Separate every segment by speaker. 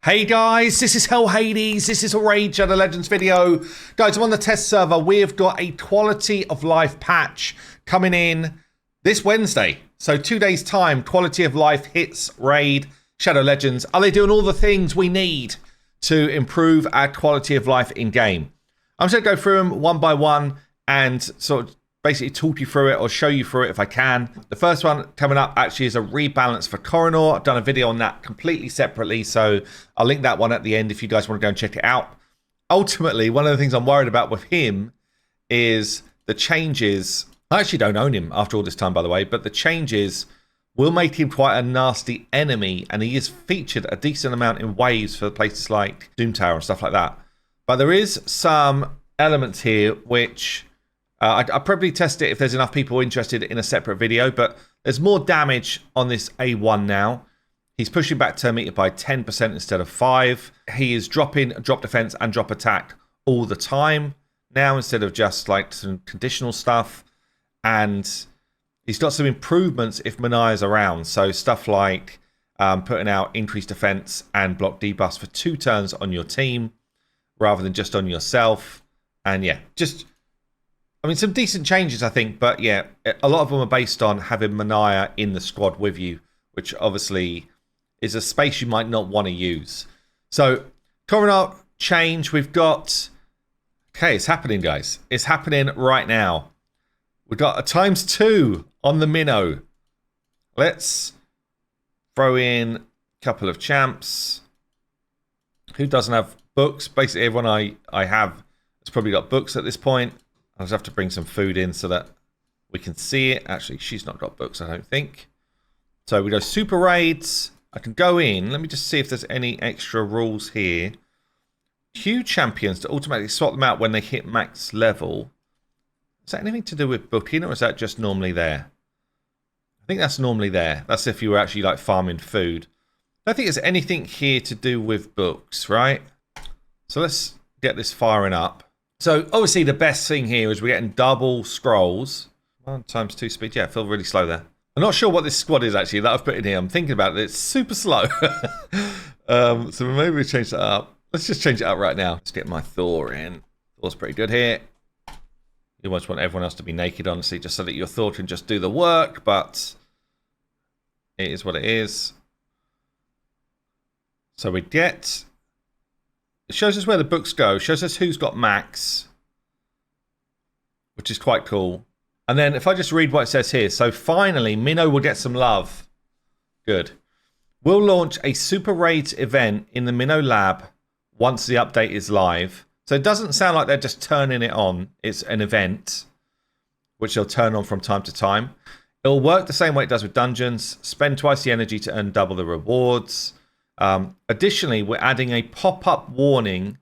Speaker 1: Hey guys, this is Hell Hades, this is a Raid Shadow Legends video. Guys, I'm on the test server. We've got a quality of life patch coming in this Wednesday. So 2 days time, quality of life hits Raid Shadow Legends. Are they doing all the things we need to improve our quality of life in game? I'm just going to go through them one by one and sort of basically talk you through it or show you through it if I can. The first one coming up actually is a rebalance for Coroner. I've done a video on that completely separately, so I'll link that one at the end if you guys want to go and check it out. Ultimately, one of the things I'm worried about with him is the changes. I actually don't own him after all this time, by the way, but the changes will make him quite a nasty enemy, and he is featured a decent amount in waves for places like Doom Tower and stuff like that. But there is some elements here which I'll probably test it if there's enough people interested in a separate video, but there's more damage on this A1 now. He's pushing back turn meter by 10% instead of 5. He is dropping drop defense and drop attack all the time now instead of just like some conditional stuff. And he's got some improvements if Maniah is around. So stuff like putting out increased defense and block debuffs for 2 turns on your team rather than just on yourself. And yeah, I mean, some decent changes, I think, but yeah, a lot of them are based on having Maniah in the squad with you, which obviously is a space you might not want to use. So, Coroner change, we've got... Okay, it's happening, guys. It's happening right now. We've got a ×2 on the Minnow. Let's throw in a couple of champs. Who doesn't have books? Basically, everyone I have has probably got books at this point. I'll just have to bring some food in so that we can see it. Actually, she's not got books, I don't think. So we go super raids. I can go in. Let me just see if there's any extra rules here. Q champions to automatically swap them out when they hit max level. Is that anything to do with booking, or is that just normally there? I think that's normally there. That's if you were actually like farming food. I don't think there's anything here to do with books, right? So let's get this firing up. So obviously the best thing here is we're getting double scrolls. 1 × 2 speed. Yeah, I feel really slow there. I'm not sure what this squad is actually that I've put in here. I'm thinking about it. It's super slow. So maybe we change that up. Let's just change it up right now. Let's get my Thor in. Thor's pretty good here. You almost want everyone else to be naked, honestly, just so that your Thor can just do the work, but it is what it is. So we get... It shows us where the books go. Shows us who's got max, which is quite cool. And then if I just read what it says here. So finally, Minnow will get some love. Good. We'll launch a Super Raids event in the Minnow lab once the update is live. So it doesn't sound like they're just turning it on. It's an event, which they'll turn on from time to time. It'll work the same way it does with dungeons. Spend twice the energy to earn double the rewards. Additionally, we're adding a pop-up warning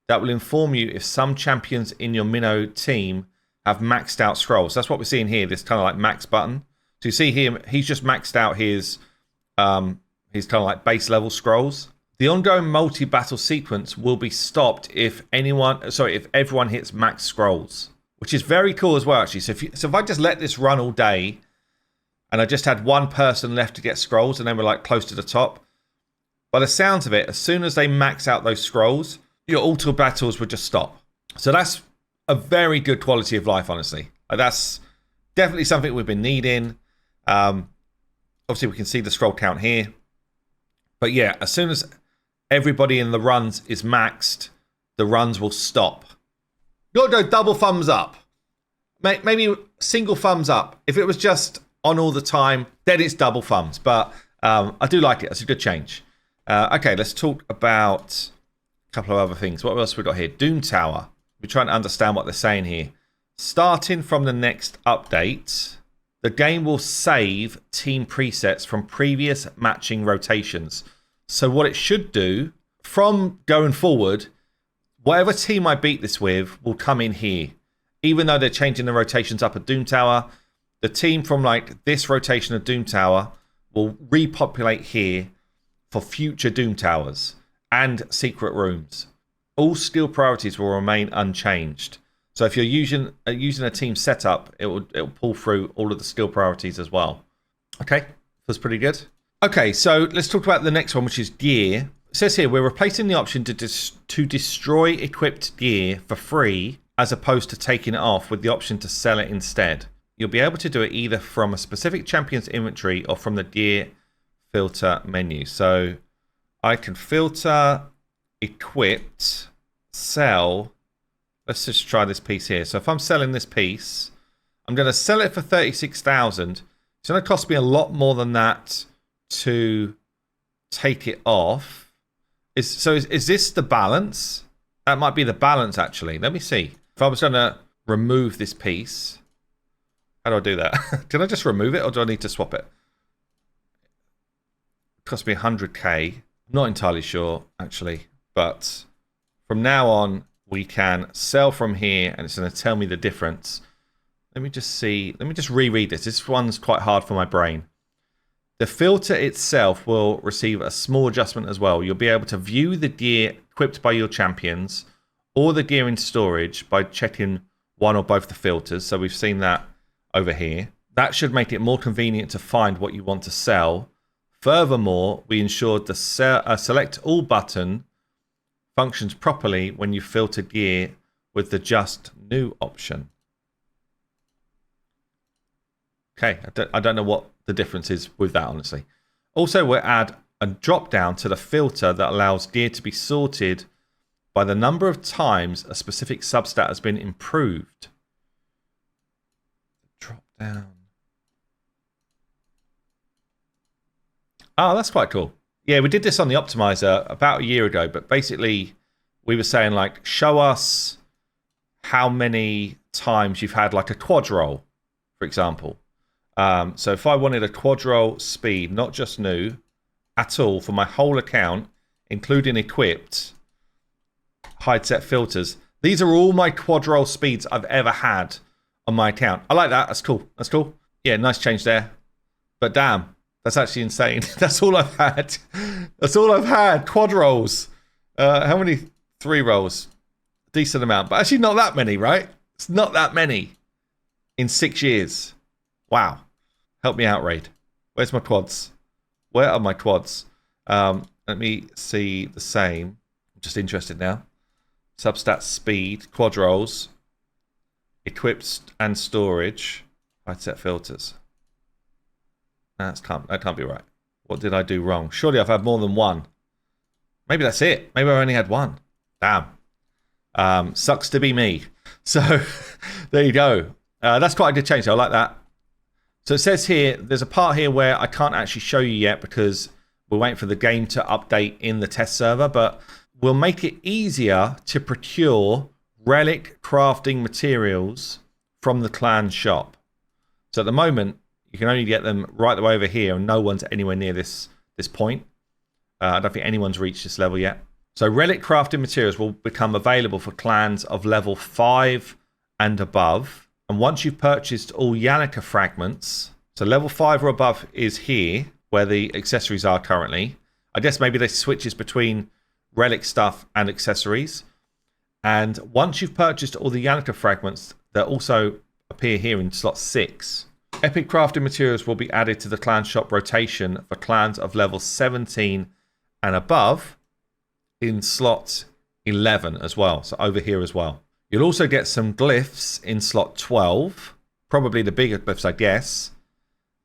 Speaker 1: that will inform you if some champions in your Minnow team have maxed out scrolls. That's what we're seeing here, this kind of like max button. So you see him, he's just maxed out his kind of like base level scrolls. The ongoing multi-battle sequence will be stopped if everyone hits max scrolls, which is very cool as well, actually. So if I just let this run all day and I just had one person left to get scrolls and then we're like close to the top, by the sounds of it, as soon as they max out those scrolls, your auto battles would just stop. So that's a very good quality of life, honestly. That's definitely something we've been needing. Obviously, we can see the scroll count here. But yeah, as soon as everybody in the runs is maxed, the runs will stop. You've got to go double thumbs up. Maybe single thumbs up. If it was just on all the time, then it's double thumbs. But I do like it. It's a good change. Okay, let's talk about a couple of other things. What else we got here? Doom Tower. We're trying to understand what they're saying here. Starting from the next update, the game will save team presets from previous matching rotations. So what it should do, from going forward, whatever team I beat this with will come in here. Even though they're changing the rotations up at Doom Tower, the team from like this rotation of Doom Tower will repopulate here for future Doom Towers and secret rooms. All skill priorities will remain unchanged. So if you're using a team setup, it'll pull through all of the skill priorities as well. Okay, that's pretty good. Okay, so let's talk about the next one, which is gear. It says here, we're replacing the option to destroy equipped gear for free as opposed to taking it off with the option to sell it instead. You'll be able to do it either from a specific champion's inventory or from the gear filter menu. So I can filter, equipped, sell. Let's just try this piece here. So if I'm selling this piece, I'm going to sell it for 36,000. It's going to cost me a lot more than that to take it off. Is this the balance? That might be the balance, actually. Let me see. If I was going to remove this piece, how do I do that? Can I just remove it, or do I need to swap it? It cost me 100k. I'm not entirely sure, actually. But from now on, we can sell from here, and it's going to tell me the difference. Let me just see. Let me just reread this. This one's quite hard for my brain. The filter itself will receive a small adjustment as well. You'll be able to view the gear equipped by your champions or the gear in storage by checking one or both the filters. So we've seen that over here. That should make it more convenient to find what you want to sell. Furthermore, we ensured the select all button functions properly when you filter gear with the just new option. Okay, I don't know what the difference is with that, honestly. Also, we'll add a drop down to the filter that allows gear to be sorted by the number of times a specific substat has been improved. Drop down. Oh, that's quite cool. Yeah, we did this on the optimizer about a year ago, but basically we were saying, like, show us how many times you've had like a quad roll, for example. So if I wanted a quad roll speed, not just new, at all, for my whole account, including equipped, hide set filters, these are all my quad roll speeds I've ever had on my account. I like that. That's cool. That's cool. Yeah, nice change there. But damn, that's actually insane. That's all I've had. That's all I've had. Quad rolls. How many? 3 rolls. Decent amount. But actually not that many, right? It's not that many in 6 years. Wow. Help me out, Raid. Where's my quads? Where are my quads? Let me see the same. I'm just interested now. Substat speed, quad rolls, equipped and storage. Hide set filters. That can't be right. What did I do wrong? Surely I've had more than one. Maybe that's it. Maybe I only had one. Damn. Sucks to be me. So there you go. That's quite a good change. I like that. So it says here, there's a part here where I can't actually show you yet because we're waiting for the game to update in the test server, but we'll make it easier to procure relic crafting materials from the clan shop. So at the moment, you can only get them right the way over here, and no one's anywhere near this point. I don't think anyone's reached this level yet. So relic crafting materials will become available for clans of level 5 and above. And once you've purchased all Yannicka fragments, so level 5 or above is here, where the accessories are currently. I guess maybe they switches between relic stuff and accessories. And once you've purchased all the Yannicka fragments, they'll also appear here in slot 6. Epic crafting materials will be added to the clan shop rotation for clans of level 17 and above in slot 11 as well. So over here as well. You'll also get some glyphs in slot 12, probably the bigger glyphs, I guess.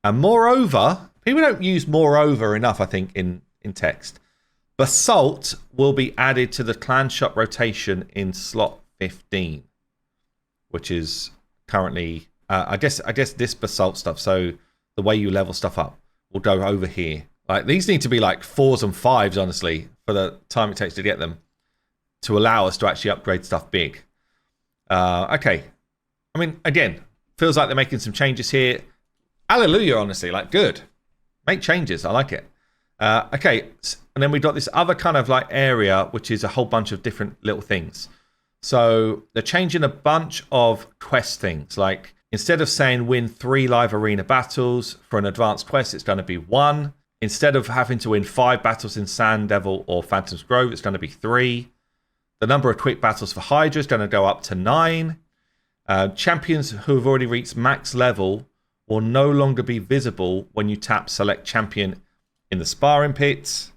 Speaker 1: And moreover, people don't use moreover enough, I think, in text. Basalt will be added to the clan shop rotation in slot 15, which is currently, I guess this basalt stuff. So the way you level stuff up will go over here. Like these need to be like 4s and 5s, honestly, for the time it takes to get them to allow us to actually upgrade stuff big. Okay. I mean, again, feels like they're making some changes here. Hallelujah, honestly, like good. Make changes. I like it. Okay. And then we've got this other kind of like area, which is a whole bunch of different little things. So they're changing a bunch of quest things. Like instead of saying win 3 live arena battles for an advanced quest, it's going to be 1. Instead of having to win 5 battles in Sand Devil or Phantom's Grove, it's going to be 3. The number of quick battles for Hydra is going to go up to 9. Champions who have already reached max level will no longer be visible when you tap select champion in the sparring pits.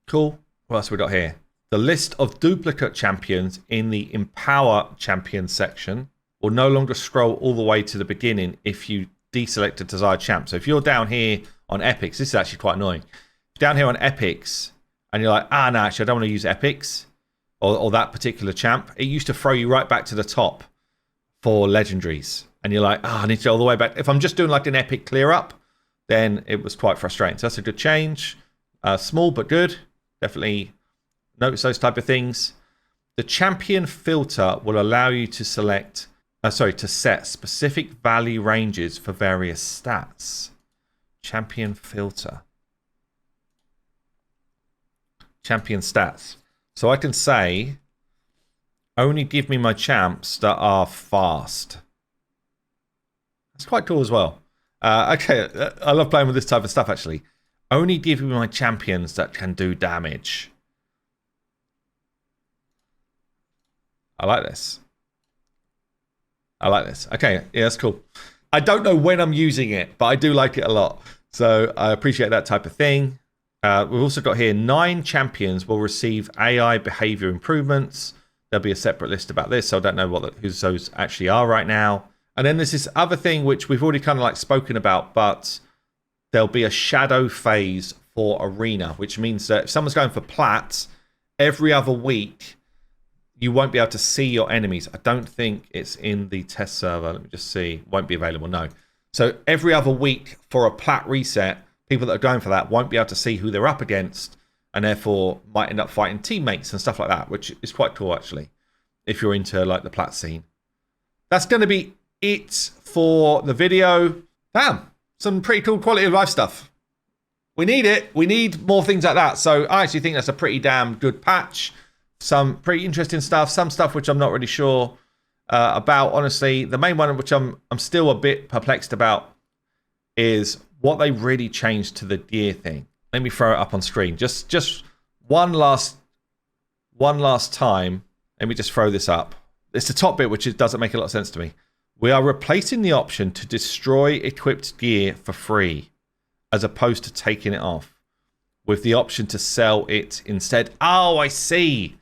Speaker 1: Cool. What else we got here? The list of duplicate champions in the Empower Champions section will no longer scroll all the way to the beginning if you deselect a desired champ. So if you're down here on epics, this is actually quite annoying. Down here on epics, and you're like, no, actually, I don't want to use epics or that particular champ. It used to throw you right back to the top for legendaries. And you're like, I need to go all the way back. If I'm just doing like an epic clear up, then it was quite frustrating. So that's a good change. Small but good. Definitely notice those type of things. The champion filter will allow you to select, to set specific value ranges for various stats. Champion filter. Champion stats. So I can say, only give me my champs that are fast. That's quite cool as well. Okay, I love playing with this type of stuff actually. Only give me my champions that can do damage. I like this. I like this. Okay, yeah, that's cool. I don't know when I'm using it, but I do like it a lot. So I appreciate that type of thing. We've also got here 9 champions will receive AI behavior improvements. There'll be a separate list about this, so I don't know who those actually are right now. And then there's this other thing which we've already kind of like spoken about, but there'll be a shadow phase for Arena, which means that if someone's going for Plat, every other week, you won't be able to see your enemies. I don't think it's in the test server. Let me just see. Won't be available, no. So every other week for a Plat reset, people that are going for that won't be able to see who they're up against and therefore might end up fighting teammates and stuff like that, which is quite cool, actually, if you're into like the Plat scene. That's going to be it for the video. Damn, some pretty cool quality of life stuff. We need it. We need more things like that. So I actually think that's a pretty damn good patch. Some pretty interesting stuff. Some stuff which I'm not really sure about, honestly. The main one which I'm still a bit perplexed about is what they really changed to the gear thing. Let me throw it up on screen. Just one last time. Let me just throw this up. It's the top bit, which doesn't make a lot of sense to me. We are replacing the option to destroy equipped gear for free, as opposed to taking it off, with the option to sell it instead. Oh, I see.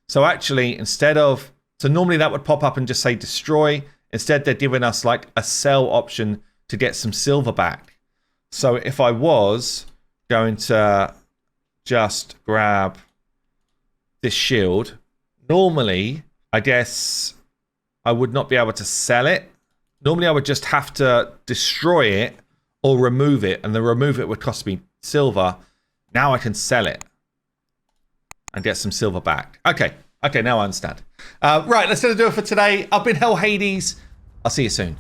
Speaker 1: So actually, so normally that would pop up and just say destroy. Instead, they're giving us like a sell option to get some silver back. So if I was going to just grab this shield, normally, I guess I would not be able to sell it. Normally, I would just have to destroy it or remove it, and the remove it would cost me silver. Now I can sell it and get some silver back. Okay, now I understand. Right, that's going to do it for today. I've been Hell Hades. I'll see you soon.